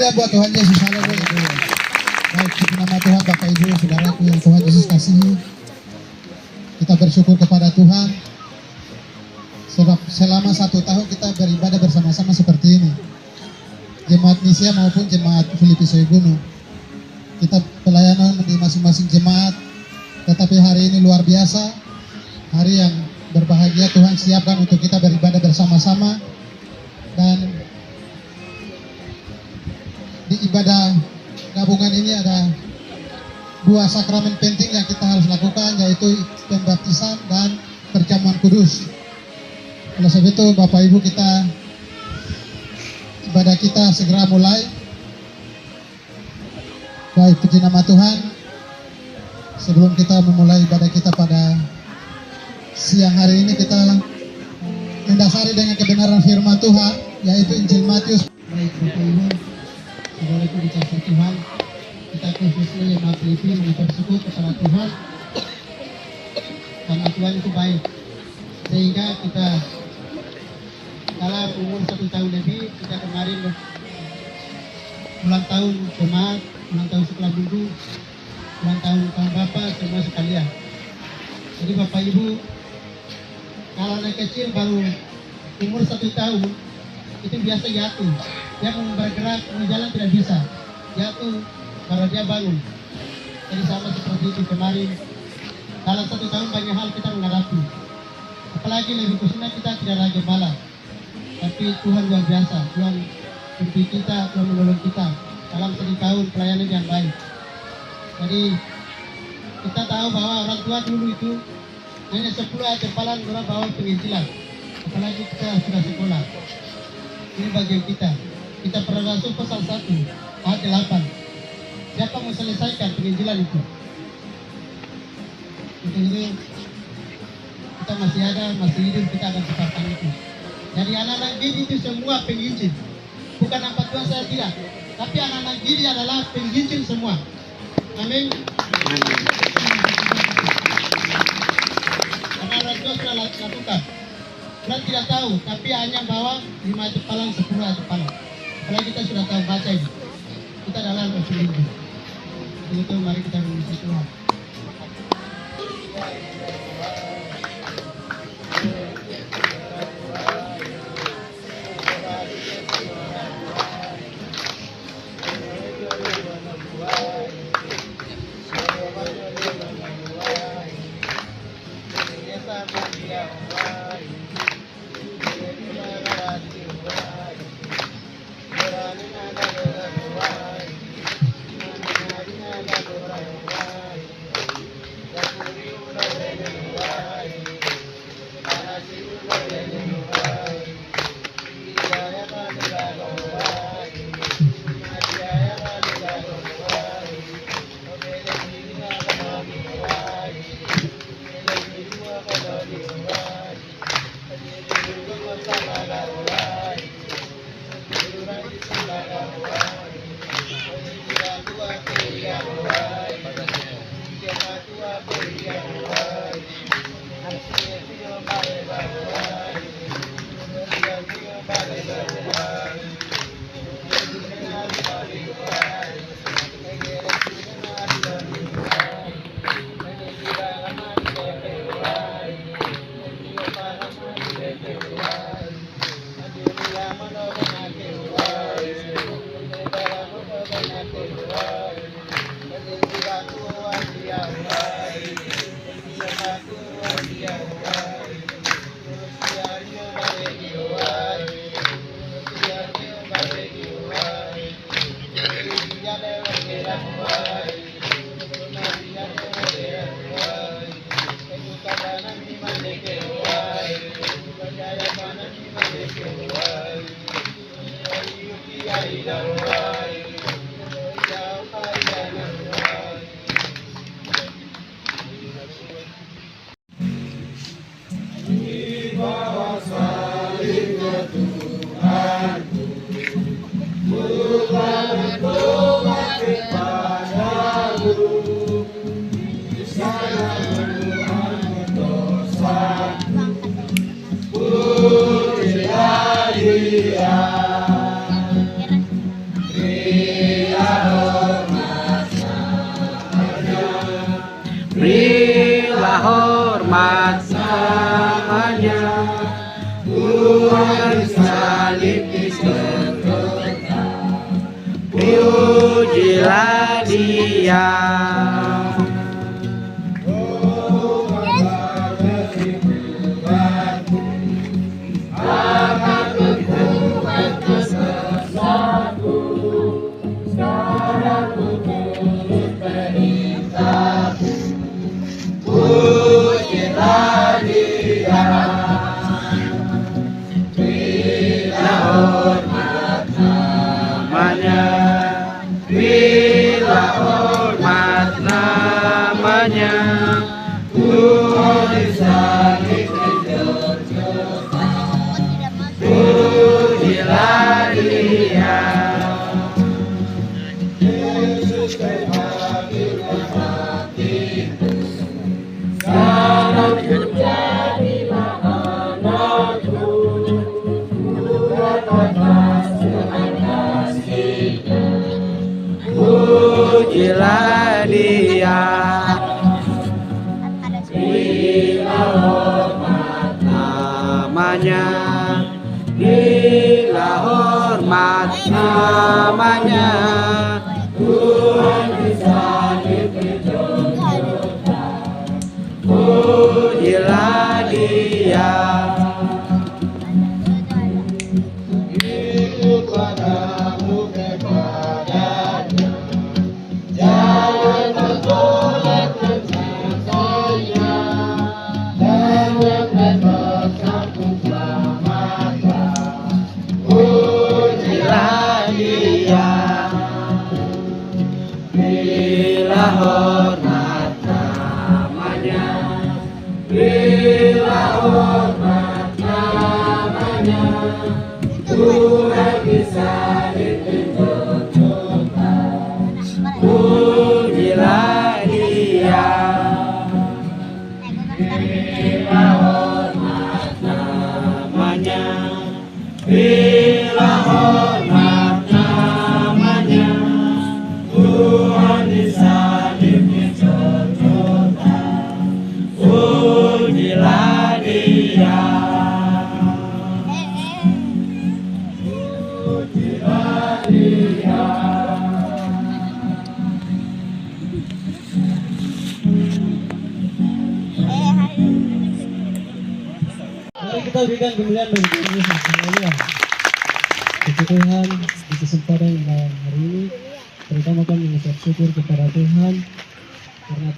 Haleluya buat Tuhan Yesus. Haleluya. Baik, di nama Tuhan Bapak Ibu Saudaraku yang Tuhan Yesus kasihi, kita bersyukur kepada Tuhan sebab selama 1 tahun kita beribadah bersama-sama seperti ini, jemaat Misia maupun jemaat Filipi Soegunung. Kita pelayanan di masing-masing jemaat, tetapi hari ini luar biasa, hari yang berbahagia Tuhan siapkan untuk kita beribadah bersama-sama. Dan di ibadah gabungan ini ada 2 sakramen penting yang kita harus lakukan, yaitu pembaptisan dan perjamuan kudus. Oleh sebab itu Bapak Ibu, ibadah kita segera mulai. Baik, puji nama Tuhan. Sebelum kita memulai ibadah kita pada siang hari ini, kita mendasari dengan kebenaran firman Tuhan, yaitu Injil Matius. Baik Bapak Ibu, saudaraku dikasih Tuhan, kita khususnya jemaat Filipi bersyukur kepada Tuhan karena Tuhan itu baik, sehingga kita dalam umur 1 tahun lebih, kita kemarin ulang tahun jemaat, ulang tahun sekolah minggu, ulang tahun Bapak semua sekalian. Jadi Bapak Ibu, kalau anak kecil baru umur 1 tahun itu biasa jatuh, dia mau bergerak, mau jalan tidak bisa, jatuh baru dia bangun. Jadi sama seperti itu kemarin, dalam 1 tahun banyak hal kita menghadapi, apalagi lebih khususnya kita tidak ada gembala, tapi Tuhan luar biasa. Tuhan pimpin kita, Tuhan menolong kita dalam 1 tahun pelayanan yang baik. Jadi kita tahu bahwa orang tua dulu itu hanya 10 hafalan orang bawa penginjilan, apalagi kita sudah sekolah. Ini bagian kita. Kita pernah Rasul pasal 1 ayat 8. Siapa mau selesaikan penginjilan itu? Ini kita masih ada, masih hidup, kita akan tetapkan itu. Jadi anak-anak didik itu semua penginjil, bukan apa Tuhan saya tidak, tapi anak-anak didik adalah penginjil semua. Amin. Anak-anak Tuhan sudah lakukan. Kita tidak tahu, tapi hanya bawa 5 cepalan, 10 cepalan. Apalagi kita sudah tahu baca ini. Kita adalah penginjil. Itu mari kita memuji Tuhan. namanya, Tuhan salib diserta, pujilah Dia. Bila hormat namanya, Tuhan salib diserta, pujilah Dia. Yesus terhadirlah hatiku, sekarang ku jadilah anakku, katakan kasih-Nya. Pujilah Dia, bila hormat namanya, bila hormat namanya, Tuhan disalib diserta, pujilah Dia. Hidup padamu kepadanya, jangan tertolak cintanya, jangan bersatu selamanya, pujilah Dia. Bila hormat namanya, bila hormat namanya, Tuhan disalib diserta, pujilah Dia. Bila hormat namanya, bila hormat namanya, Tuhan disalib diserta, pujilah Dia. Pujilah Dia. Mari kita berikan kemuliaan bagi Tuhan. Haleluya. Puji Tuhan di kesempatan hari ini, terutama kami mengucap syukur kepada Tuhan karena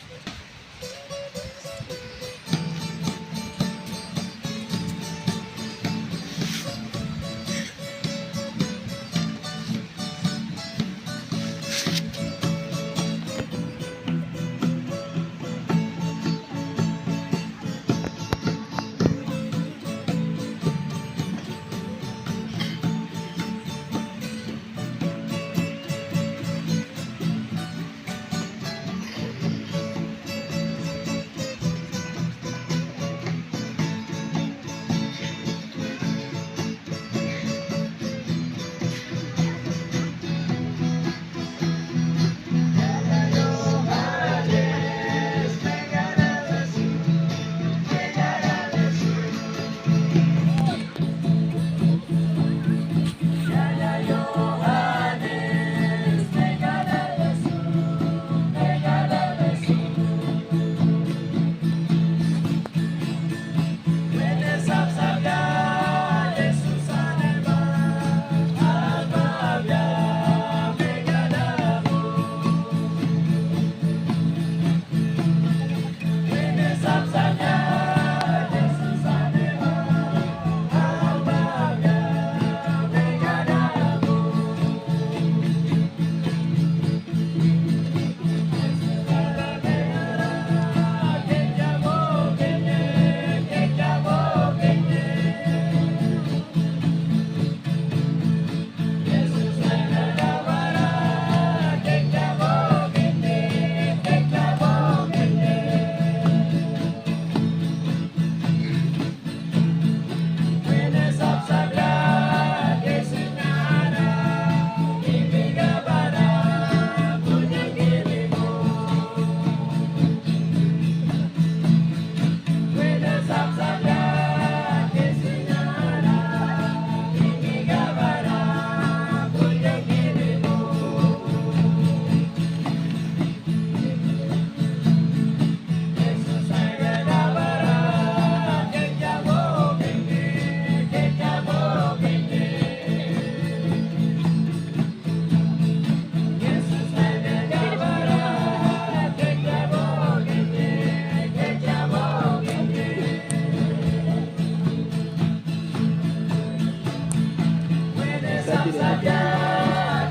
saja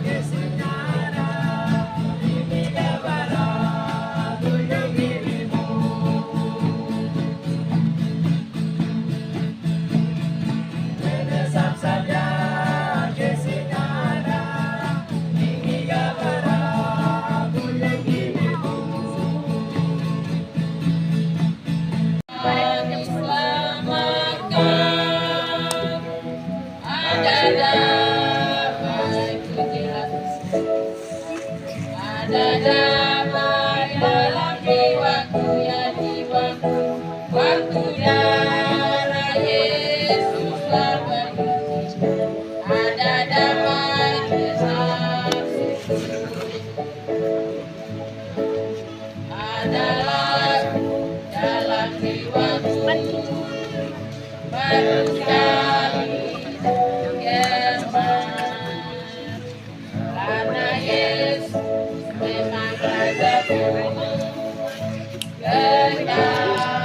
kesenara ini bara kunjung dirimu. Mendesak saja kesenara ini bara kunjung dirimu. Ada damai dalam jiwaku ya jiwaku, waktu darah Yesus telah berhenti. Ada damai bersamaku, ada lagu dalam jiwaku, baru sekali Yesus, karena Yesus memang rajaku, kekasihku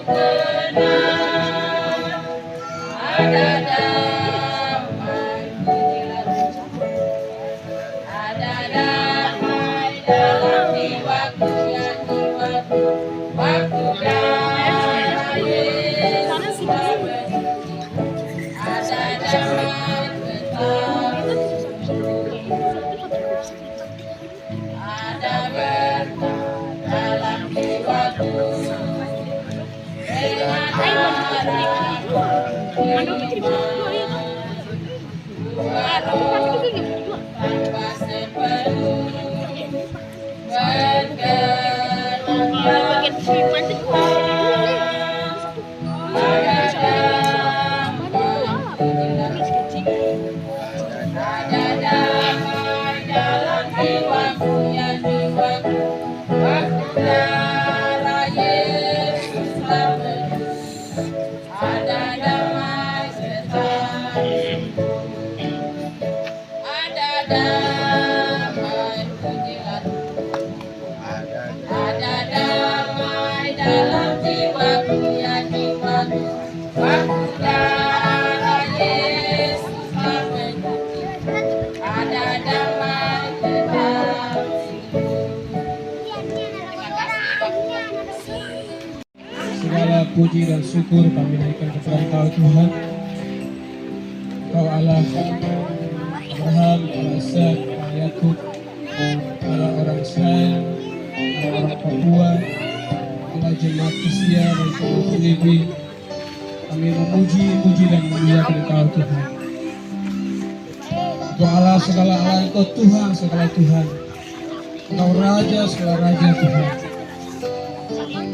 benar. Ada damai jelas, ada damai dalam jiwaku ya jiwaku, waktu darah Yesus telah berhenti. Ada damai tetap, ada berkah dalam jiwaku, dengan harapan baru tanpa sepenuh berkenan Tuhan. Ada damai dalam jiwaku ya jiwaku, waktu darah Yesus telah berhenti. Ada damai serta-Mu, ada damai pujilah, ada damai dalam jiwaku ya jiwaku, waktu darah Yesus telah berhenti. Ada damai tetap. Segala puji dan syukur kami naikkan kepada Engkau Tuhan, Engkau Allah Abraham, Allah Ishak, Allah Yakub, Allah orang Israel, Allah orang Papua, Allah jemaat Kristen dan jemaat Filipi. Kami memuji, puji dan memuliakan Engkau Tuhan. Engkau Allah segala Allah, Engkau Tuhan segala Tuhan, Engkau Raja segala Raja Tuhan.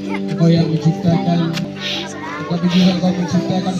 Engkau yang menciptakan, tetapi juga Engkau menciptakan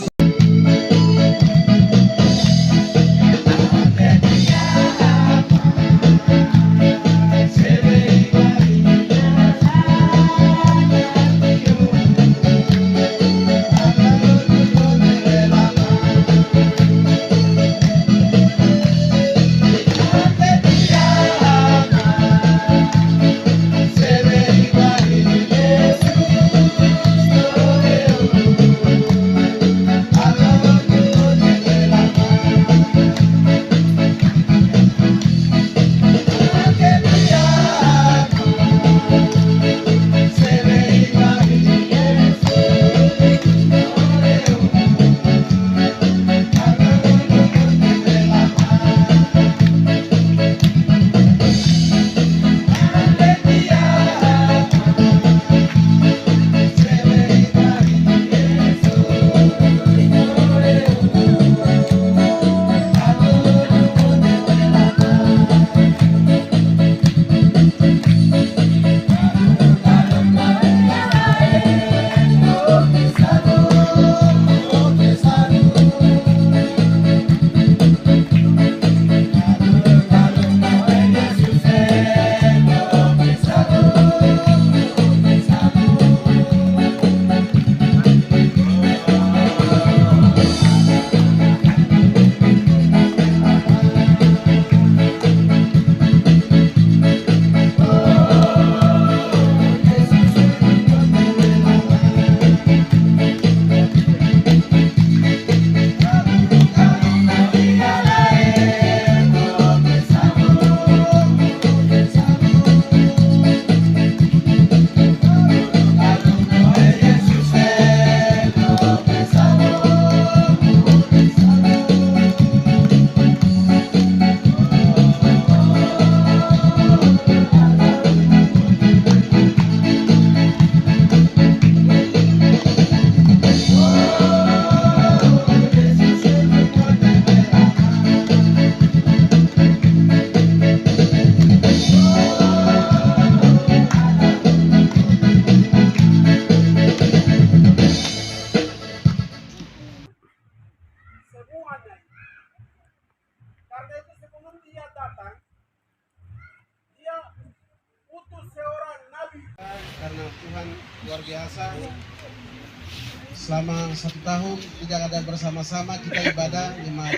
selama 1 tahun tidak ada bersama-sama kita ibadah jemaat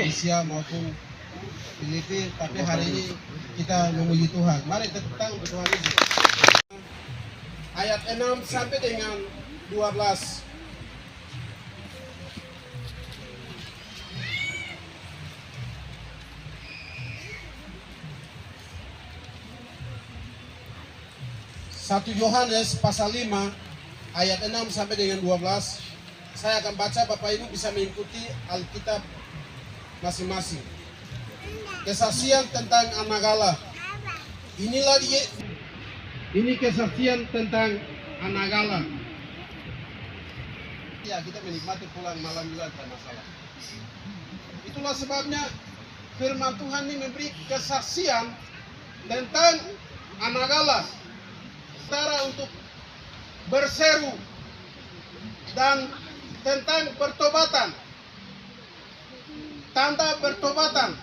Asia maupun Filipina, tapi hari ini kita memuji Tuhan. Mari tepuk tangan untuk Tuhan Yesus. Ayat 6 sampai dengan 12. Satu Yohanes pasal 5 ayat 6 sampai dengan 12. Saya akan baca, Bapak Ibu bisa mengikuti Alkitab masing-masing. Kesaksian tentang anak Allah. Inilah dia. Ini kesaksian tentang anak Allah. Ya, kita menikmati pulang malam juga tidak masalah. Itulah sebabnya firman Tuhan ini memberi kesaksian tentang anak Allah. Cara untuk berseru dan tentang pertobatan, tanda pertobatan.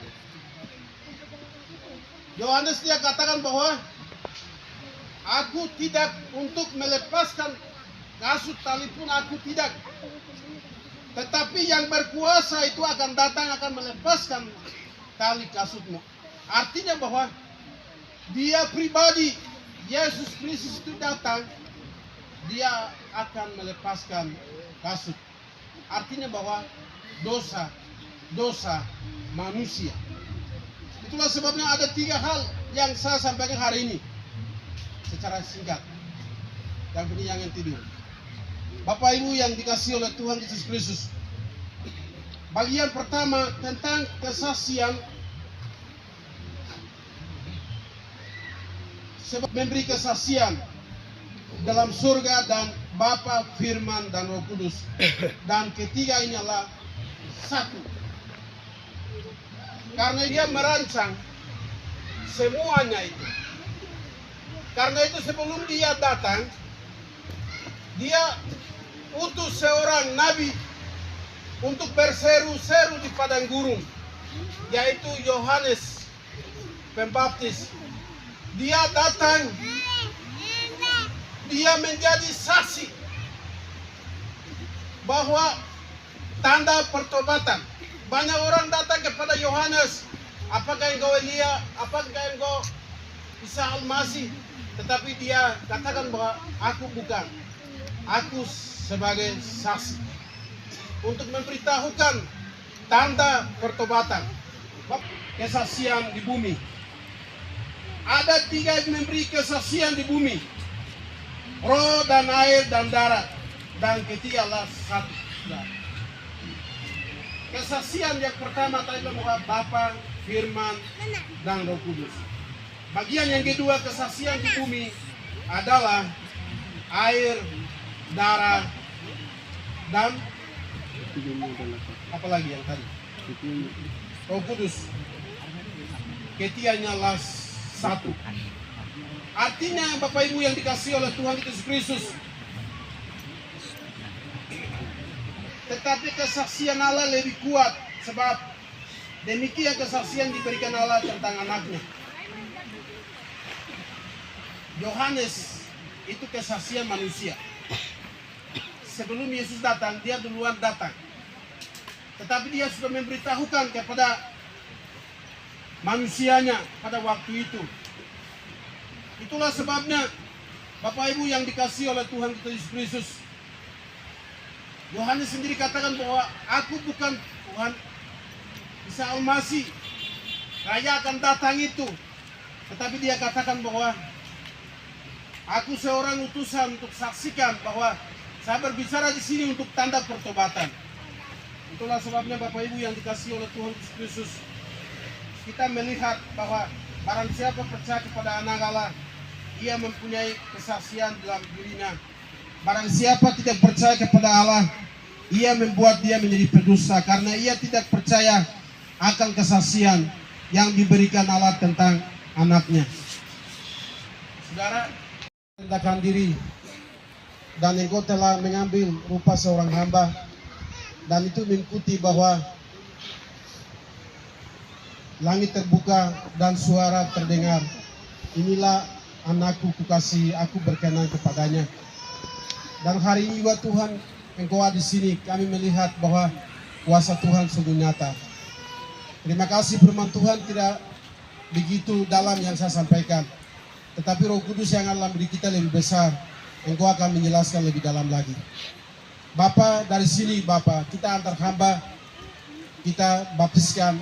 Yohanes dia katakan bahwa aku tidak untuk melepaskan kasut tali pun aku tidak, tetapi yang berkuasa itu akan datang akan melepaskan tali kasutmu. Artinya bahwa dia pribadi Yesus Kristus itu datang, dia akan melepaskan kasut. Artinya bahwa dosa manusia. Itulah sebabnya ada 3 hal yang saya sampaikan hari ini secara singkat. Yang ini yang tidur. Bapak Ibu yang dikasihi oleh Tuhan Yesus Kristus. Bagian pertama tentang kesaksian sebab memberi kesaksian dalam surga dan Bapa, Firman, dan Roh Kudus. Dan ketiga ini adalah satu. Karena dia merancang semuanya itu. Karena itu sebelum dia datang, dia utus seorang nabi untuk berseru-seru di padang gurun, yaitu Yohanes Pembaptis. Dia datang, dia menjadi saksi bahwa tanda pertobatan. Banyak orang datang kepada Yohanes, apakah engkau Elia, apakah engkau Isa Al-Masih, tetapi dia katakan bahwa aku bukan, aku sebagai saksi untuk memberitahukan tanda pertobatan, kesaksian di bumi. Ada 3 yang memberi kesaksian di bumi, roh dan air dan darat, dan ketiga adalah satu. Kesaksian yang pertama tadi bahwa Bapa, Firman, dan Roh Kudus. Bagian yang kedua kesaksian di bumi adalah air, darah, dan apa lagi yang tadi? Roh Kudus. Ketiganya adalah satu. Artinya Bapak Ibu yang dikasihi oleh Tuhan Yesus Kristus, tetapi kesaksian Allah lebih kuat, sebab demikian kesaksian diberikan Allah tentang anaknya. Yohanes itu kesaksian manusia. Sebelum Yesus datang, dia duluan datang. Tetapi dia sudah memberitahukan kepada manusianya pada waktu itu. Itulah sebabnya Bapak Ibu yang dikasihi oleh Tuhan kita Yesus Kristus, Yohanes sendiri katakan bahwa aku bukan Tuhan Isa Al-Masih, Raja akan datang itu. Tetapi dia katakan bahwa aku seorang utusan untuk saksikan bahwa saya berbicara di sini untuk tanda pertobatan. Itulah sebabnya Bapak Ibu yang dikasihi oleh Tuhan Yesus Kristus, kita melihat bahwa barang siapa percaya kepada anak Allah, ia mempunyai kesaksian dalam dirinya. Barang siapa tidak percaya kepada Allah, ia membuat dia menjadi pendusta, karena ia tidak percaya akan kesaksian yang diberikan Allah tentang anaknya. Saudara, rendahkan diri, dan engkau telah mengambil rupa seorang hamba, dan itu mengikuti bahwa langit terbuka dan suara terdengar, inilah anakku kukasihi, aku berkenan kepadanya. Dan hari ini juga Tuhan engkau di sini, kami melihat bahwa kuasa Tuhan sungguh nyata. Terima kasih firman Tuhan tidak begitu dalam yang saya sampaikan, tetapi Roh Kudus yang dalam diri kita lebih besar. Engkau akan menjelaskan lebih dalam lagi. Bapa, dari sini Bapa, kita antar hamba, kita baptiskan.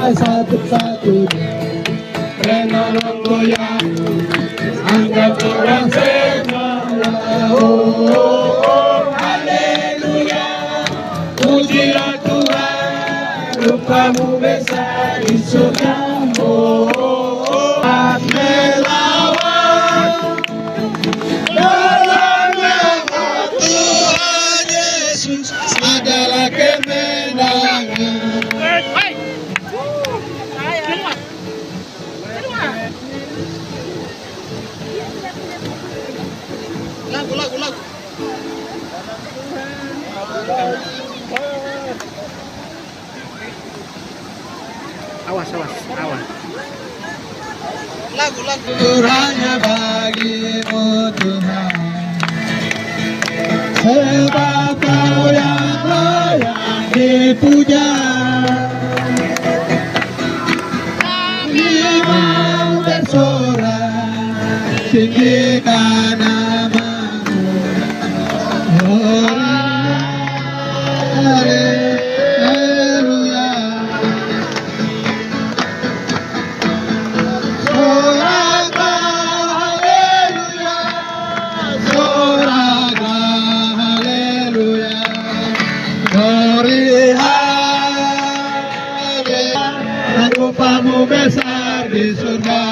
Satu-satunya penolong goyang, anggap orang semua. Haleluya, pujilah Tuhan, rupamu besar di surga. Melawan dalam nama Tuhan Yesus adalah kemenangan. Lagu. Awas. Lagu. Hanya bagimu Tuhan, sebab Kau yang layak dipuja. Kami mau bersorak, tinggikan nama. Haleluya, soraklah haleluya, glory haleluya, rupamu besar di surga.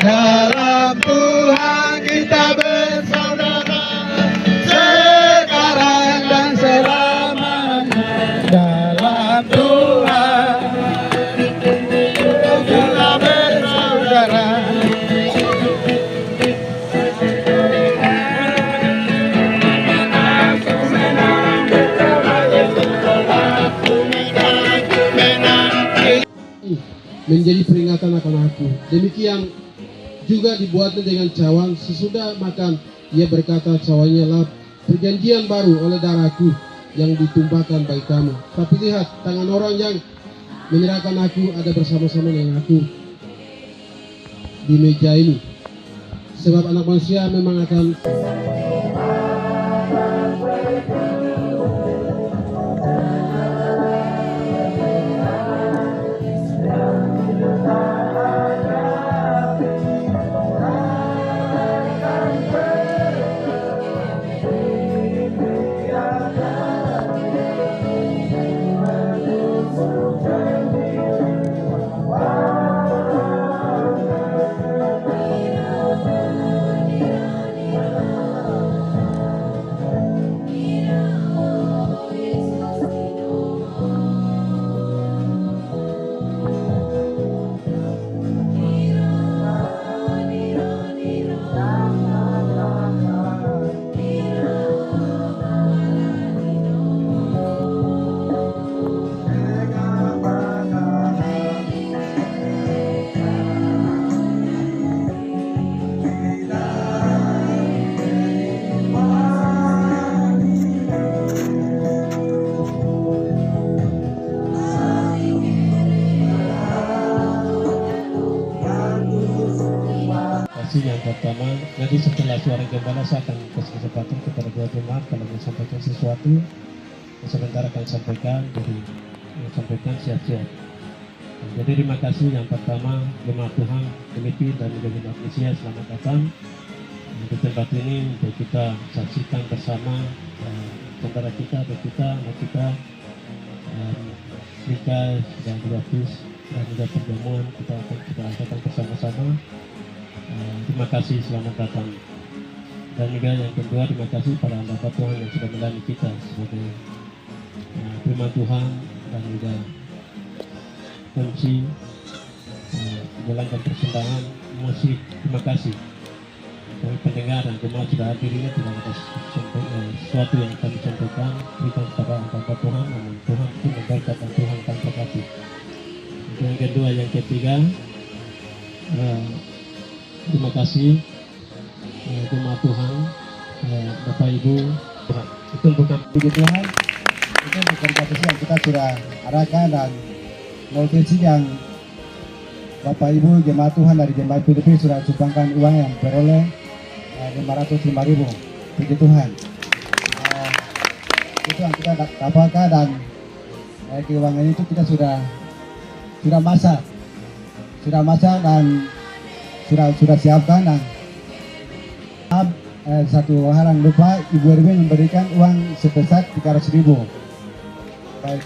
Dalam Tuhan kita bersaudara, sekarang dan selamanya. Dalam Tuhan kita bersaudara. Menjadi peringatan akan aku. Demikian juga dibuatnya dengan cawan. Sesudah makan, ia berkata, cawannya lah perjanjian baru oleh darahku yang ditumpahkan bagi kamu. Tapi lihat, tangan orang yang menyerahkan aku ada bersama-sama dengan aku di meja ini. Sebab anak manusia memang akan yang pertama, nanti setelah suara gembala saya akan kasih kesempatan kepada dua jemaat kalau mau sampaikan sesuatu. Sebentar akan sampaikan, jadi sampaikan siap-siap. Jadi terima kasih yang pertama jemaat Tuhan Filipin dan juga jemaat Indonesia, selamat datang di tempat ini untuk kita saksikan bersama saudara kita, anak kita, Rika dan juga Fis dan juga perjamuan kita akan lakukan bersama-sama. Terima kasih, selamat datang. Dan juga yang kedua, terima kasih pada Bapak Tuhan yang sudah melayani kita sebagai firman Tuhan dan juga kunci menjalankan persembahan musik. Terima kasih. Kami pendengar dan jemaat sudah hadir ini tidak ada sesuatu yang kami sampaikan. Berikan kepada Bapak Tuhan, namun Tuhan itu memberkati, Tuhan akan berkati. Yang kedua, yang ketiga, terima kasih jemaat Tuhan, Bapak Ibu. Itu bukan Puji Tuhan, itu bukan satu yang kita sudah arahkan dan nutrisi yang Bapak Ibu jemaat Tuhan dari jemaat Filipin sudah sumbangkan uang yang beroleh 505.000. Puji Tuhan. Itu yang kita dapatkan dan keuangan itu kita sudah masak dan sudah siapkan dan satu hal yang lupa, Ibu Erwin memberikan uang sebesar 300.000. Baik.